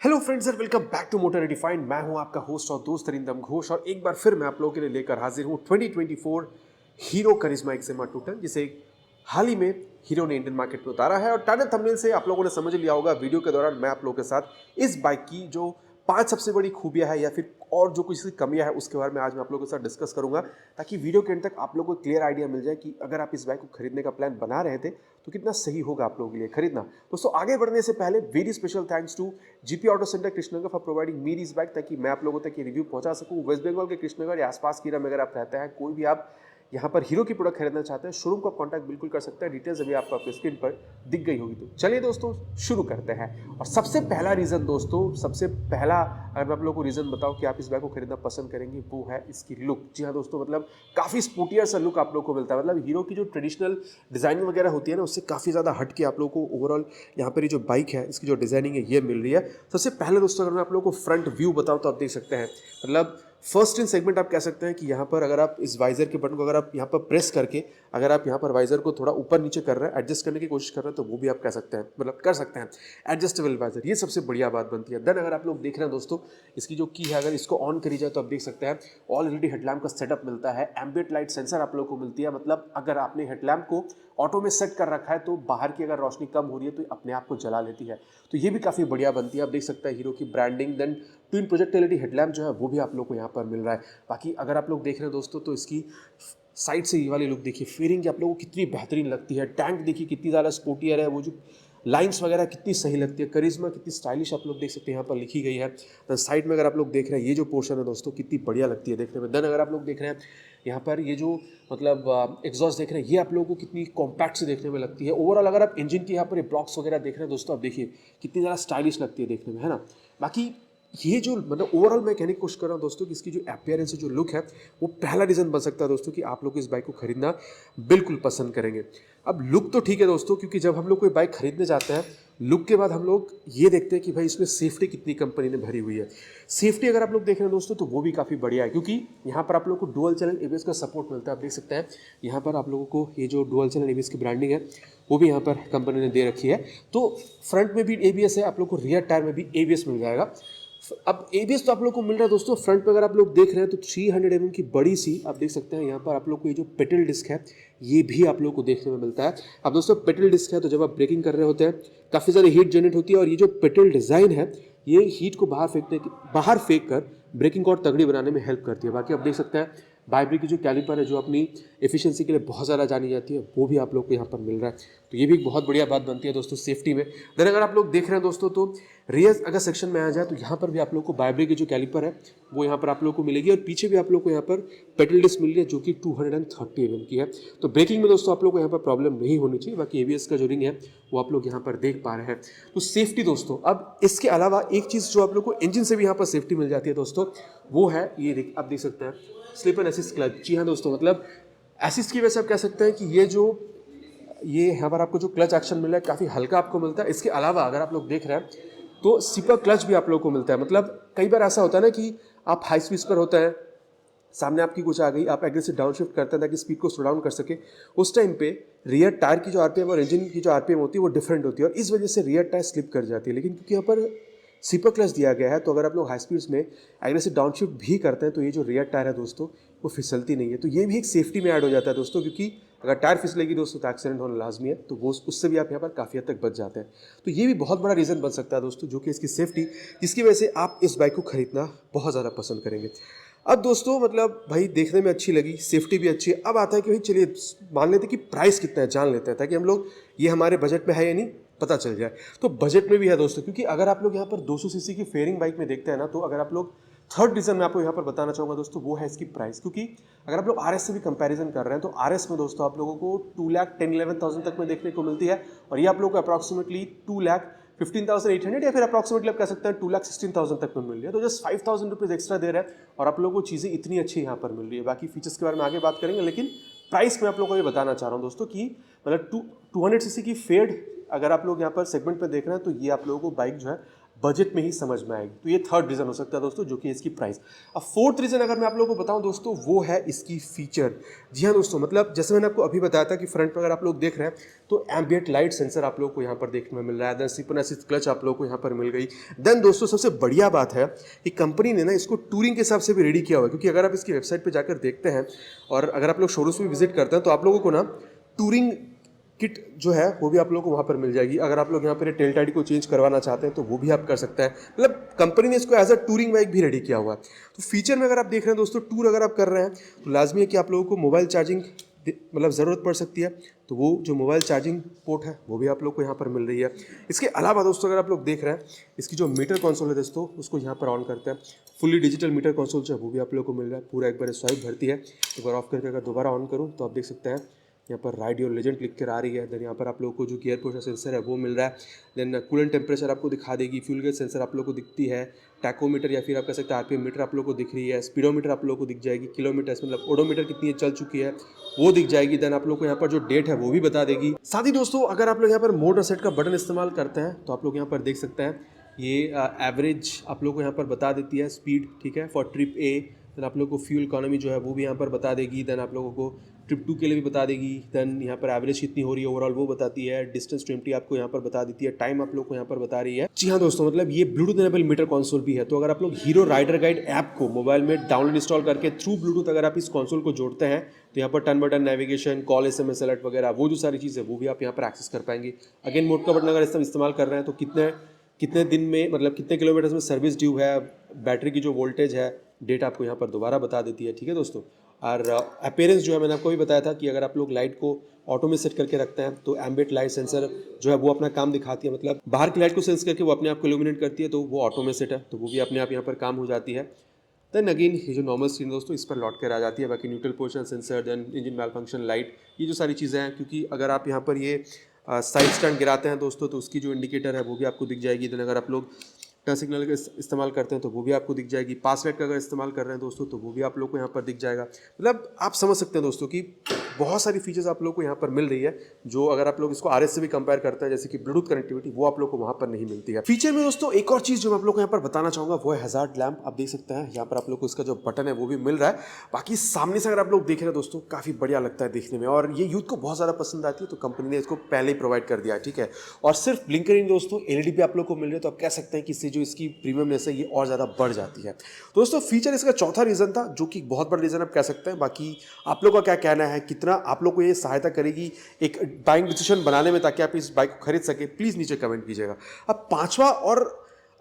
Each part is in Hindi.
Hello friends and welcome back to Motor Redefined. मैं हूं आपका होस्ट और दोस्त अरिंदम घोष और एक बार फिर मैं आप लोगों के लिए लेकर हाजिर हूं 2024 हीरो करिश्मा एक्सएमआर 210, जिसे हाल ही में हीरो ने इंडियन मार्केट में उतारा है। और टाइटल थंबनेल से आप लोगों ने समझ लिया होगा, वीडियो के दौरान मैं आप लोगों के साथ इस बाइक की जो 5 सबसे बड़ी खूबियां है या फिर और जो कुछ इसकी कमियां है उसके बारे में आज मैं आप लोगों के साथ डिस्कस करूंगा, ताकि वीडियो के एंड तक आप लोगों को क्लियर आइडिया मिल जाए कि अगर आप इस बाइक को खरीदने का प्लान बना रहे थे तो कितना सही होगा आप लोगों के लिए खरीदना। दोस्तों आगे बढ़ने से पहले very special thanks to GP auto centre Krishnanagar for providing me this bike, ताकि मैं आप लोगों तक ये रिव्यू पहुंचा सकूं। वेस्ट बंगाल के कृष्णनगर या आसपास की अगर आप रहते हैं, कोई भी आप यहाँ पर हीरो की प्रोडक्ट खरीदना चाहते हैं, शोरूम को कॉन्टैक्ट बिल्कुल कर सकते हैं। डिटेल्स अभी आपको आपके स्क्रीन पर दिख गई होगी। तो चलिए दोस्तों शुरू करते हैं। और सबसे पहला रीज़न दोस्तों, सबसे पहला अगर मैं आप लोगों को रीज़न बताऊं कि आप इस बाइक को खरीदना पसंद करेंगे, वो है इसकी लुक। जी हाँ दोस्तों, मतलब काफ़ी स्पोर्टियर सा लुक आप लोगों को मिलता है। मतलब हीरो की जो ट्रेडिशनल डिज़ाइनिंग वगैरह होती है ना, उससे काफ़ी ज़्यादा हट के आप लोगों को ओवरऑल यहाँ पर ये जो बाइक है इसकी जो डिज़ाइनिंग है ये मिल रही है। सबसे पहले दोस्तों अगर मैं आप लोगों को फ्रंट व्यू बताऊँ तो आप देख सकते हैं, मतलब फर्स्ट इन सेगमेंट आप कह सकते हैं कि यहाँ पर अगर आप इस वाइजर के बटन को अगर आप यहाँ पर प्रेस करके अगर आप यहाँ पर वाइजर को थोड़ा ऊपर नीचे कर रहे हैं, एडजस्ट करने की कोशिश कर रहे हैं, तो वो भी आप कह सकते हैं, मतलब कर सकते हैं एडजस्टेबल वाइजर। ये सबसे बढ़िया बात बनती है। देन अगर आप लोग देख रहे हैं दोस्तों, इसकी जो की है अगर इसको ऑन करी जाए तो आप देख सकते हैं ऑल एलईडी हेडलैम्प का सेटअप मिलता है। एम्बिएंट लाइट सेंसर आप लोग को मिलती है, मतलब अगर आपने हेडलैम्प को ऑटो में सेट कर रखा है तो बाहर की अगर रोशनी कम हो रही है तो अपने आप को जला लेती है। तो ये भी काफ़ी बढ़िया बनती है। आप देख सकते हैं हीरो की branding. Then twin project LED headlamp जो है वो भी आप लोग को यहाँ पर मिल रहा है। बाकी अगर आप लोग देख रहे हैं दोस्तों तो इसकी साइड से ये वाली लुक देखिए, फेयरिंग आप लोगों को कितनी बेहतरीन लगती है। टैंक देखिए कितनी ज़्यादा स्पोर्टियर है, वो जो लाइंस वगैरह कितनी सही लगती है। करिश्मा कितनी स्टाइलिश आप लोग देख सकते हैं यहाँ पर लिखी गई है। तो साइड में अगर आप लोग देख रहे हैं ये जो पोर्शन है दोस्तों कितनी बढ़िया लगती है देखने में। देन अगर आप लोग देख रहे हैं यहाँ पर ये जो मतलब एग्जॉस्ट देख रहे हैं, ये आप लोगों को कितनी कॉम्पैक्ट से देखने में लगती है। ओवरऑल अगर आप इंजन की यहाँ पर ब्लॉक्स वगैरह देख रहे हैं दोस्तों, आप देखिए कितनी ज़्यादा स्टाइलिश लगती है देखने में, है ना। बाकी ये जो मतलब ओवरऑल मैं कहने की कोशिश कर रहा हूँ दोस्तों कि इसकी जो अपीयरेंस जो लुक है वो पहला रीज़न बन सकता है दोस्तों कि आप लोग इस बाइक को खरीदना बिल्कुल पसंद करेंगे। अब लुक तो ठीक है दोस्तों, क्योंकि जब हम लोग कोई बाइक खरीदने जाते हैं, लुक के बाद हम लोग ये देखते हैं कि भाई इसमें सेफ्टी कितनी कंपनी ने भरी हुई है। सेफ्टी अगर आप लोग देख रहे हैं दोस्तों तो वो भी काफ़ी बढ़िया है, क्योंकि यहाँ पर आप लोग को डुअल चैनल एबीएस का सपोर्ट मिलता है। आप देख सकते हैं यहाँ पर आप लोगों को ये जो डुअल चैनल एबीएस की ब्रांडिंग है वो भी यहाँ पर कंपनी ने दे रखी है। तो फ्रंट में भी एबीएस है, आप लोग को रियर टायर में भी एबीएस मिल जाएगा। अब एबीएस तो आप लोग को मिल रहा है दोस्तों फ्रंट पे। अगर आप लोग देख रहे हैं तो 300 mm की बड़ी सी आप देख सकते हैं यहाँ पर आप लोग को ये जो पेडल डिस्क है ये भी आप लोग को देखने में मिलता है। अब दोस्तों पेडल डिस्क है तो जब आप ब्रेकिंग कर रहे होते हैं काफ़ी ज़्यादा हीट जनरेट होती है, और ये जो पेडल डिज़ाइन है ये हीट को बाहर फेंक कर ब्रेकिंग को और तगड़ी बनाने में हेल्प करती है। बाकी आप देख सकते हैं बाइब्री की जो कैलिपर है जो अपनी एफिशिएंसी के लिए बहुत ज़्यादा जानी जाती है, वो भी आप लोग को यहाँ पर मिल रहा है। तो ये भी एक बहुत बढ़िया बात बनती है दोस्तों सेफ्टी में। देन अगर आप लोग देख रहे हैं दोस्तों तो रियर अगर सेक्शन में आ जाए तो यहाँ पर भी आप लोग को बाइब्री की जो कैलिपर है वो यहाँ पर आप लोग को मिलेगी, और पीछे भी आप लोग को यहाँ पर पेडल डिस्क मिल रही है जो कि 230 mm की है। तो ब्रेकिंग में दोस्तों आप लोग को यहाँ पर प्रॉब्लम नहीं होनी चाहिए। बाकी एबीएस का जो रिंग है वो आप लोग यहाँ पर देख पा रहे हैं। तो सेफ्टी दोस्तों, अब इसके अलावा एक चीज़ जो आप लोग को इंजन से भी यहाँ पर सेफ्टी मिल जाती है दोस्तों, वो है ये आप देख सकते हैं स्लिप एंड असिस्ट क्लच। जी हाँ दोस्तों, मतलब असिस्ट की वजह से आप कह सकते हैं कि ये यहाँ पर आपको जो क्लच एक्शन मिल रहा है काफ़ी हल्का आपको मिलता है। इसके अलावा अगर आप लोग देख रहे हैं तो सिपर क्लच भी आप लोग को मिलता है। मतलब कई बार ऐसा होता है ना कि आप हाई स्पीड पर होता है, सामने आपकी कुछ आ गई, आप एग्रेसिव डाउन शिफ्ट करते हैं ताकि स्पीड को स्लो डाउन कर सके। उस टाइम पे रियर टायर की जो आरपीएम और इंजन की जो आरपीएम होती है वो डिफरेंट होती है, और इस वजह से रियर टायर स्लिप कर जाती है। लेकिन क्योंकि यहाँ पर सिपर क्लच दिया गया है तो अगर आप लोग हाई स्पीड्स में एग्रेसिव डाउन शिफ्ट भी करते हैं तो ये जो रियर टायर है दोस्तों वो फिसलती नहीं है। तो ये भी एक सेफ्टी में ऐड हो जाता है दोस्तों, क्योंकि अगर टायर फिसलेगी दोस्तों तो एक्सीडेंट होना लाजमी है, तो वो उससे भी आप यहाँ पर काफ़ी हद तक बच जाते हैं। तो ये भी बहुत बड़ा रीज़न बन सकता है दोस्तों, जो कि इसकी सेफ्टी, जिसकी वजह से आप इस बाइक को खरीदना बहुत ज़्यादा पसंद करेंगे। अब दोस्तों मतलब भाई देखने में अच्छी लगी, सेफ्टी भी अच्छी है। अब आता है कि भाई चलिए मान लेते हैं कि प्राइस कितना है, जान लेते हैं, ताकि हम लोग ये हमारे बजट में है या नहीं पता चल जाए। तो बजट में भी है दोस्तों, क्योंकि अगर आप लोग यहाँ पर 200 सीसी की फेयरिंग बाइक में देखते हैं ना, तो अगर आप लोग थर्ड रीज़न मैं आपको यहाँ पर बताना चाहूँगा दोस्तों, वो है इसकी प्राइस। क्योंकि अगर आप लोग आरएस से भी कंपैरिजन कर रहे हैं तो आरएस में दोस्तों आप लोगों को 2,10,11,000 तक में देखने को मिलती है, और ये आप लोग को अप्रॉक्सीमेटली 2,15,800 या फिर अप्रॉक्सीमेटली आप कह सकते हैं 2,16,000 तक में मिल रही है। तो जस्ट 5,000 रुपीज़ एक्स्ट्रा दे रहे हैं और आप लोगों को चीज़ें इतनी अच्छी यहाँ पर मिल रही है। बाकी फीचर्स के बारे में आगे बात करेंगे, लेकिन प्राइस में आप लोगों को ये बताना चाह रहा हूँ दोस्तों कि मतलब 200 सीसी की फेड अगर आप लोग यहाँ पर सेगमेंट पे देख रहे हैं तो ये आप लोगों को बाइक जो है बजट में ही समझ में आएगी। तो ये थर्ड रीज़न हो सकता है दोस्तों, जो कि इसकी प्राइस। अब फोर्थ रीज़न अगर मैं आप लोगों को बताऊं दोस्तों, वो है इसकी फीचर। जी हाँ दोस्तों, मतलब जैसे मैंने आपको अभी बताया था कि फ्रंट पर अगर आप लोग देख रहे हैं तो एम्बिएंट लाइट सेंसर आप लोगों को यहाँ पर देखने में मिल रहा है। देन सिंक्रोनस असिस्ट क्लच आप लोगों को यहाँ पर मिल गई। देन दोस्तों सबसे बढ़िया बात है कि कंपनी ने ना इसको टूरिंग के हिसाब से भी रेडी किया हुआ है, क्योंकि अगर आप इसकी वेबसाइट पर जाकर देखते हैं और अगर आप लोग शोरूम्स में विजिट करते हैं तो आप लोगों को ना टूरिंग किट जो है वो भी आप लोगों को वहाँ पर मिल जाएगी। अगर आप लोग यहाँ पर टेल टाइडी को चेंज करवाना चाहते हैं तो वो भी आप कर सकते हैं। मतलब कंपनी ने इसको एज अ टूरिंग बाइक भी रेडी किया हुआ है। तो फीचर में अगर आप देख रहे हैं दोस्तों, टूर अगर आप कर रहे हैं तो लाजमी है कि आप लोगों को मोबाइल चार्जिंग मतलब ज़रूरत पड़ सकती है। तो वो जो मोबाइल चार्जिंग पोर्ट है वो भी आप लोग को यहाँ पर मिल रही है। इसके अलावा दोस्तों अगर आप लोग देख रहे हैं, इसकी जो मीटर कंसोल है दोस्तों उसको यहाँ पर ऑन करते हैं। फुल्ली डिजिटल मीटर कंसोल जो है वो भी आप लोग को मिल रहा है। पूरा एक बार स्वाइप भरती है। एक बार ऑफ करके अगर दोबारा ऑन करूँ तो आप देख सकते हैं यहाँ पर राइड योर लेजेंड लिख कर आ रही है। देन यहाँ पर आप लोगों को जो गियर प्रेशर सेंसर है वो मिल रहा है। देन कूलेंट टेम्परेचर आपको दिखा देगी। फ्यूल गेज सेंसर आप लोगों को दिखती है। टैकोमीटर या फिर आप कह सकते हैं आरपीएम मीटर आप लोगों को दिख रही है। स्पीडोमीटर आप लोगों को दिख जाएगी। किलोमीटर मतलब ओडोमीटर कितनी चल चुकी है वो दिख जाएगी। देन आप लोग को यहाँ पर जो डेट है वो भी बता देगी। साथ ही दोस्तों अगर आप लोग यहाँ पर मोड रीसेट का बटन इस्तेमाल करते हैं तो आप लोग यहाँ पर देख सकते हैं ये एवरेज आप लोग को यहाँ पर बता देती है स्पीड, ठीक है, फॉर ट्रिप ए। देन आप लोग को फ्यूल इकोनॉमी जो है वो भी यहाँ पर बता देगी। देन आप लोगों को ट्रिप 2 के लिए भी बता देगी। देन यहाँ पर एवरेज कितनी हो रही है ओवरऑल वो बताती है। डिस्टेंस 20 आपको यहाँ पर बता देती है। टाइम आप लोग को यहाँ पर बता रही है। जी हाँ दोस्तों, मतलब ये ब्लूटूथ इनेबल मीटर कंसोल भी है। तो अगर आप लोग हीरो राइडर गाइड ऐप को मोबाइल में डाउनलोड इंस्टॉल करके थ्रू ब्लूटूथ अगर आप इस कंसोल को जोड़ते हैं तो यहाँ पर turn button, navigation, call, SMS alert वगैरह वो जो सारी चीज़ है वो भी आप यहाँ पर एक्सेस कर पाएंगे। अगेन मोड का बटन अगर इस्तेमाल कर रहे हैं तो कितने दिन में मतलब कितने किलोमीटर में सर्विस ड्यू है, बैटरी की जो वोल्टेज है, डेट आपको यहाँ पर दोबारा बता देती है। ठीक है दोस्तों। और अपीयरेंस जो है मैंने आपको भी बताया था कि अगर आप लोग लाइट को ऑटो में सेट करके रखते हैं तो एम्बिएंट लाइट सेंसर जो है वो अपना काम दिखाती है। मतलब बाहर की लाइट को सेंस करके वो अपने आप को इल्यूमिनेट करती है, तो वो ऑटो में सेट है तो वो भी अपने आप यहाँ पर काम हो जाती है। देन अगेन ये जो नॉर्मल स्क्रीन दोस्तों इस पर लौट कर आ जाती है। बाकी neutral position sensor, then engine malfunction light, ये जो सारी चीज़ें हैं, क्योंकि अगर आप यहाँ पर ये साइड स्टैंड गिराते हैं दोस्तों तो उसकी जो इंडिकेटर है वो भी आपको दिख जाएगी। देन अगर आप लोग टर्न सिग्नल का इस्तेमाल करते हैं तो वो भी आपको दिख जाएगी। पास लाइट का अगर इस्तेमाल कर रहे हैं दोस्तों तो वो भी आप लोग को यहाँ पर दिख जाएगा। मतलब आप समझ सकते हैं दोस्तों कि बहुत सारी फीचर्स आप लोग को यहाँ पर मिल रही है, जो अगर आप लोग इसको RS से भी कंपेयर करते हैं जैसे कि ब्लूटूथ कनेक्टिविटी, वो आप लोग को वहाँ पर नहीं मिलती है। फीचर में दोस्तों एक और चीज़ जो मैं आप लोग को यहाँ पर बताना चाहूँगा वो है हैजार्ड लैम्प। आप देख सकते हैं यहाँ पर आप लोग को इसका जो बटन है वो भी मिल रहा है। बाकी सामने से अगर आप लोग देख रहे हैं दोस्तों काफ़ी बढ़िया लगता है देखने में, और ये यूथ को बहुत ज़्यादा पसंद आती है, तो कंपनी ने इसको पहले ही प्रोवाइड कर दिया है। ठीक है, और सिर्फ ब्लिंकर दोस्तों LED पे आप लोग को मिल रही है, तो आप कह सकते हैं कि इससे जो इसकी प्रीमियमनेस है ये और ज़्यादा बढ़ जाती है। तो दोस्तों फीचर इसका चौथा रीज़न था, जो कि बहुत बड़ा रीज़न आप कह सकते हैं। बाकी आप लोग का क्या कहना है, कितना आप लोग को ये सहायता करेगी एक बाइंग डिसीजन बनाने में ताकि आप इस बाइक को खरीद सके, प्लीज़ नीचे कमेंट कीजिएगा। अब पांचवा, और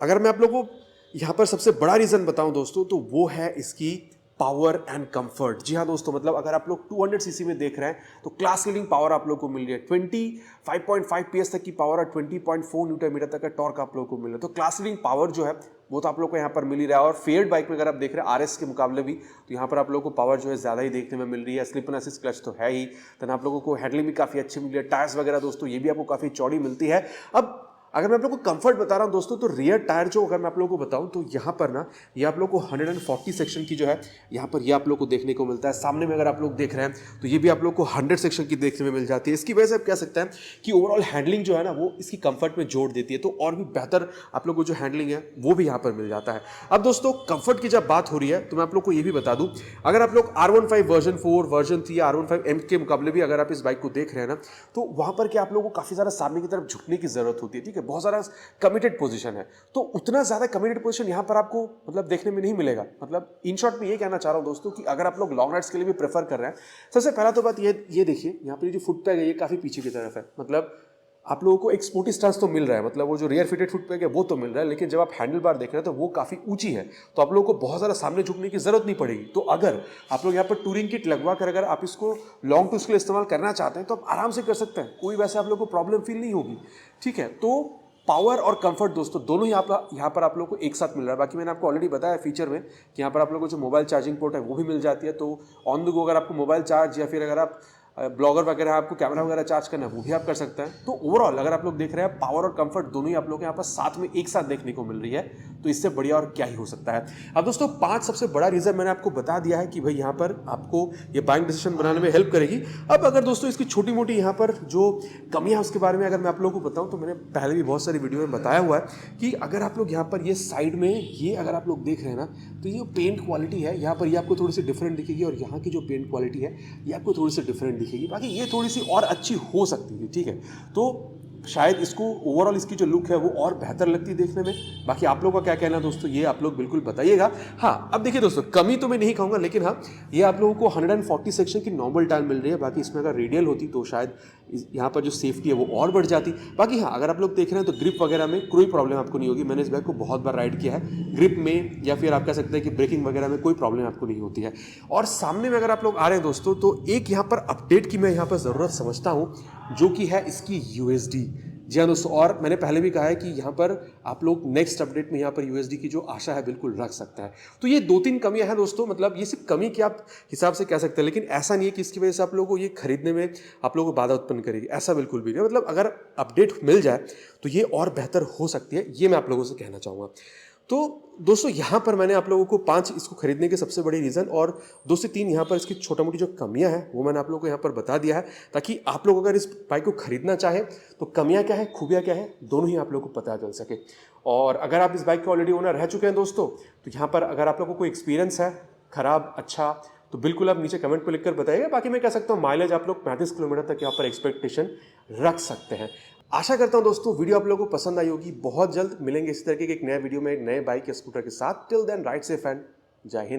अगर मैं आप लोगों को यहाँ पर सबसे बड़ा रीज़न बताऊँ दोस्तों तो वो है इसकी पावर एंड कंफर्ट। जी हाँ दोस्तों, मतलब अगर आप लोग 200 सीसी में देख रहे हैं तो क्लास लीडिंग पावर आप लोग को मिल रही है। 25.5 PS तक की पावर और 20.4 न्यूटन मीटर तक का टॉर्क आप लोग को मिल रहा है। तो क्लास लीडिंग पावर जो है वो तो आप लोग को यहाँ पर मिल ही रहा है। और फेयर्ड बाइक में अगर आप देख रहे हैं RS के मुकाबले भी, तो यहाँ पर आप लोग को पावर जो है ज़्यादा ही देखने में मिल रही है। स्लिप एंड असिस्ट क्लच तो है ही, देन आप लोगों को हैंडलिंग भी काफ़ी अच्छी मिल रही है। टायर्स वगैरह दोस्तों ये भी आपको काफ़ी चौड़ी मिलती है। अब अगर मैं आप लोग को कंफर्ट बता रहा हूं दोस्तों, तो रियर टायर जो अगर मैं आप लोगों को बताऊं तो यहाँ पर ना ये आप लोग को 140 सेक्शन की जो है यहाँ पर ये आप लोग को देखने को मिलता है। सामने में अगर आप लोग देख रहे हैं तो ये भी आप लोग को 100 सेक्शन की देखने में मिल जाती है। इसकी वजह से आप कह सकते हैं कि ओवरऑल हैंडलिंग जो है ना वो इसकी कंफर्ट में जोड़ देती है, तो और भी बेहतर आप लोग को जो हैंडलिंग है वो भी यहाँ पर मिल जाता है। अब दोस्तों कंफर्ट की जब बात हो रही है तो मैं आप लोग को ये भी बता दूँ, अगर आप लोग R15 वर्जन 4 वर्जन 3 या R15M के मुकाबले भी अगर आप इस बाइक को देख रहे हैं ना, तो वहाँ पर क्या आप लोगों को काफ़ी ज़्यादा सामने की तरफ झुकने की ज़रूरत होती है। ठीक है, बहुत सारा कमिटेड पोजीशन है, तो उतना ज्यादा कमिटेड पोजीशन यहां पर आपको मतलब देखने में नहीं मिलेगा। मतलब इन शॉर्ट में ये कहना चाह रहा हूं दोस्तों कि अगर आप लोग लॉन्ग राइड्स के लिए भी प्रेफर कर रहे हैं, सबसे पहला तो बात ये देखिए यहाँ पर जो फुट पैग है ये काफी पीछे की तरफ है। मतलब आप लोगों को एक स्पोर्टी स्टांस तो मिल रहा है, मतलब वो जो रियर फिटेड फुट पैग है वो तो मिल रहा है, लेकिन जब आप हैंडल बार देख रहे हैं तो वो काफ़ी ऊंची है, तो आप लोगों को बहुत ज़्यादा सामने झुकने की जरूरत नहीं पड़ेगी। तो अगर आप लोग यहाँ पर टूरिंग किट लगवा कर अगर आप इसको लॉन्ग टूर्स के लिए इस्तेमाल करना चाहते हैं तो आप आराम से कर सकते हैं, कोई वैसे आप लोग को प्रॉब्लम फील नहीं होगी। ठीक है, तो पावर और कंफर्ट दोस्तों दोनों ही यहाँ पर आप लोगों को एक साथ मिल रहा है। बाकी मैंने आपको ऑलरेडी बताया फीचर में कि यहाँ पर आप लोगों को जो मोबाइल चार्जिंग पोर्ट है वो भी मिल जाती है, तो ऑन द गो अगर आपको मोबाइल चार्ज या फिर अगर आप ब्लॉगर वगैरह आपको कैमरा वगैरह चार्ज करना है वो भी आप कर सकते हैं। तो ओवरऑल अगर आप लोग देख रहे हैं पावर और कंफर्ट दोनों ही आप लोग यहाँ पर साथ में एक साथ देखने को मिल रही है। तो इससे बढ़िया और क्या ही हो सकता है। अब दोस्तों 5 सबसे बड़ा रीज़न मैंने आपको बता दिया है कि भाई यहाँ पर आपको ये बाइंग डिसीजन बनाने में हेल्प करेगी। अब अगर दोस्तों इसकी छोटी मोटी यहाँ पर जो कमियाँ उसके बारे में अगर मैं आप लोगों को बताऊँ तो मैंने पहले भी बहुत सारी वीडियो में बताया हुआ है कि अगर आप लोग यहाँ पर ये साइड में ये अगर आप लोग देख रहे हैं ना, तो ये पेंट क्वालिटी है यहाँ पर ये आपको थोड़ी सी डिफरेंट दिखेगी और यहाँ की जो पेंट क्वालिटी है ये आपको थोड़ी सी डिफरेंट दिखेगी। बाकी ये थोड़ी सी और अच्छी हो सकती थी, ठीक है, तो शायद इसको ओवरऑल इसकी जो लुक है वो और बेहतर लगती है देखने में। बाकी आप लोगों का क्या कहना है दोस्तों, ये आप लोग बिल्कुल बताइएगा। हाँ, अब देखिए दोस्तों, कमी तो मैं नहीं कहूँगा, लेकिन हाँ, ये आप लोगों को 140 सेक्शन की नॉर्मल टायर मिल रही है। बाकी इसमें अगर रेडियल होती तो शायद यहाँ पर जो सेफ्टी है वो और बढ़ जाती। बाकी हाँ, अगर आप लोग देख रहे हैं तो ग्रिप वगैरह में कोई प्रॉब्लम आपको नहीं होगी। मैंने इस बाइक को बहुत बार राइड किया है, ग्रिप में या फिर आप कह सकते हैं कि ब्रेकिंग वगैरह में कोई प्रॉब्लम आपको नहीं होती है। और सामने में अगर आप लोग आ रहे हैं दोस्तों, तो एक यहाँ पर अपडेट की मैं यहाँ पर ज़रूरत समझता हूँ, जो कि है इसकी USD। जी हाँ दोस्तों, और मैंने पहले भी कहा है कि यहाँ पर आप लोग नेक्स्ट अपडेट में यहाँ पर USD की जो आशा है बिल्कुल रख सकते हैं। तो ये 2-3 कमियां हैं दोस्तों, मतलब ये सिर्फ कमी के आप हिसाब से कह सकते हैं, लेकिन ऐसा नहीं है कि इसकी वजह से आप लोगों को ये खरीदने में आप लोगों को बाधा उत्पन्न करेगी, ऐसा बिल्कुल भी नहीं। मतलब अगर अपडेट मिल जाए तो ये और बेहतर हो सकती है, ये मैं आप लोगों से कहना चाहूँगा। तो दोस्तों यहाँ पर मैंने आप लोगों को 5 इसको खरीदने के सबसे बड़े रीज़न और 2 से 3 यहाँ पर इसकी छोटा मोटी जो कमियां हैं वो मैंने आप लोगों को यहाँ पर बता दिया है, ताकि आप लोग अगर इस बाइक को खरीदना चाहें तो कमियां क्या है, खूबियां क्या है, दोनों ही आप लोगों को पता चल सके। और अगर आप इस बाइक के ऑलरेडी ओनर रह चुके हैं दोस्तों, तो यहाँ पर अगर आप लोगों को कोई एक्सपीरियंस है खराब अच्छा, तो बिल्कुल आप नीचे कमेंट पर लिखकर बताइएगा। बाकी मैं कह सकता हूँ माइलेज आप लोग 35 किलोमीटर तक यहाँ पर एक्सपेक्टेशन रख सकते हैं। आशा करता हूं दोस्तों वीडियो आप लोगों को पसंद आई होगी। बहुत जल्द मिलेंगे इस तरीके के एक नए वीडियो में एक नए बाइक या स्कूटर के साथ। Till then ride safe and जय हिंद।